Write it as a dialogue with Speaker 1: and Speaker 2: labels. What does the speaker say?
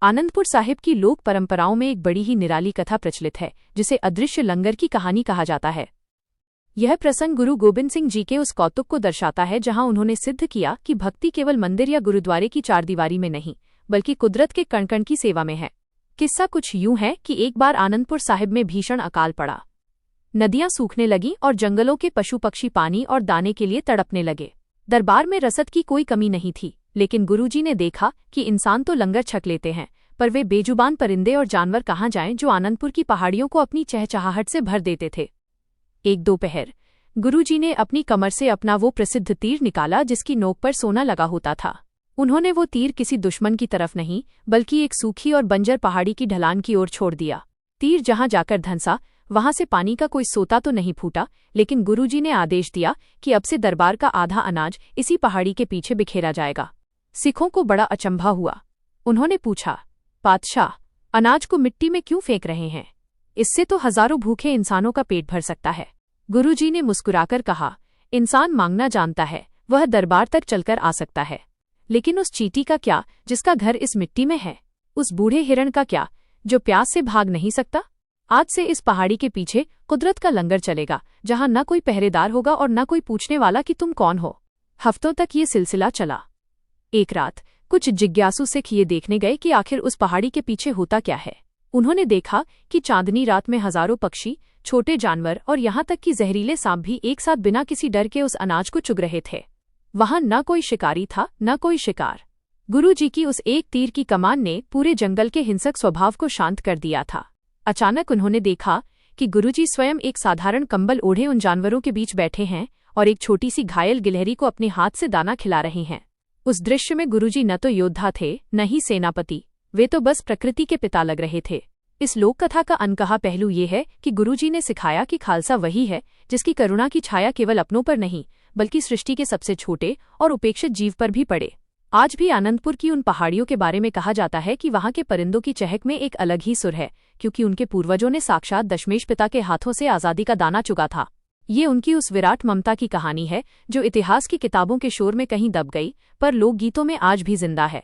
Speaker 1: आनंदपुर साहिब की लोक परंपराओं में एक बड़ी ही निराली कथा प्रचलित है, जिसे अदृश्य लंगर की कहानी कहा जाता है। यह प्रसंग गुरु गोबिंद सिंह जी के उस कौतुक को दर्शाता है जहां उन्होंने सिद्ध किया कि भक्ति केवल मंदिर या गुरुद्वारे की चारदीवारी में नहीं, बल्कि कुदरत के कण कण की सेवा में है। किस्सा कुछ यूं है कि एक बार आनंदपुर साहिब में भीषण अकाल पड़ा। नदियां सूखने लगीं और जंगलों के पशु पक्षी पानी और दाने के लिए तड़पने लगे। दरबार में रसद की कोई कमी नहीं थी, लेकिन गुरुजी ने देखा कि इंसान तो लंगर छक लेते हैं, पर वे बेजुबान परिंदे और जानवर कहाँ जाएं जो आनंदपुर की पहाड़ियों को अपनी चहचहाहट से भर देते थे। एक दोपहर गुरुजी ने अपनी कमर से अपना वो प्रसिद्ध तीर निकाला जिसकी नोक पर सोना लगा होता था। उन्होंने वो तीर किसी दुश्मन की तरफ नहीं, बल्कि एक सूखी और बंजर पहाड़ी की ढलान की ओर छोड़ दिया। तीर जहां जाकर धंसा, वहां से पानी का कोई सोता तो नहीं फूटा, लेकिन गुरुजी ने आदेश दिया कि अब से दरबार का आधा अनाज इसी पहाड़ी के पीछे बिखेरा जाएगा। सिखों को बड़ा अचंभा हुआ। उन्होंने पूछा, पातशाह, अनाज को मिट्टी में क्यों फेंक रहे हैं? इससे तो हजारों भूखे इंसानों का पेट भर सकता है। गुरुजी ने मुस्कुराकर कहा, इंसान मांगना जानता है, वह दरबार तक चलकर आ सकता है, लेकिन उस चींटी का क्या जिसका घर इस मिट्टी में है? उस बूढ़े हिरण का क्या जो प्यास से भाग नहीं सकता? आज से इस पहाड़ी के पीछे कुदरत का लंगर चलेगा, जहां न कोई पहरेदार होगा और न कोई पूछने वाला कि तुम कौन हो। हफ्तों तक ये सिलसिला चला। एक रात कुछ जिज्ञासु सिख ये देखने गए कि आखिर उस पहाड़ी के पीछे होता क्या है। उन्होंने देखा कि चांदनी रात में हजारों पक्षी, छोटे जानवर और यहाँ तक कि जहरीले सांप भी एक साथ बिना किसी डर के उस अनाज को चुग रहे थे। वहां न कोई शिकारी था, न कोई शिकार। गुरुजी की उस एक तीर की कमान ने पूरे जंगल के हिंसक स्वभाव को शांत कर दिया था। अचानक उन्होंने देखा कि गुरुजी स्वयं एक साधारण कंबल ओढ़े उन जानवरों के बीच बैठे हैं और एक छोटी सी घायल गिलहरी को अपने हाथ से दाना खिला रहे हैं। उस दृश्य में गुरुजी न तो योद्धा थे, न ही सेनापति, वे तो बस प्रकृति के पिता लग रहे थे। इस लोक कथा का अनकहा पहलू ये है कि गुरुजी ने सिखाया कि खालसा वही है जिसकी करुणा की छाया केवल अपनों पर नहीं, बल्कि सृष्टि के सबसे छोटे और उपेक्षित जीव पर भी पड़े। आज भी आनंदपुर की उन पहाड़ियों के बारे में कहा जाता है कि वहां के परिंदों की चहक में एक अलग ही सुर है, क्योंकि उनके पूर्वजों ने साक्षात दशमेश पिता के हाथों से आजादी का दाना चुगा था। ये उनकी उस विराट ममता की कहानी है जो इतिहास की किताबों के शोर में कहीं दब गई, पर लोकगीतों में आज भी जिंदा है।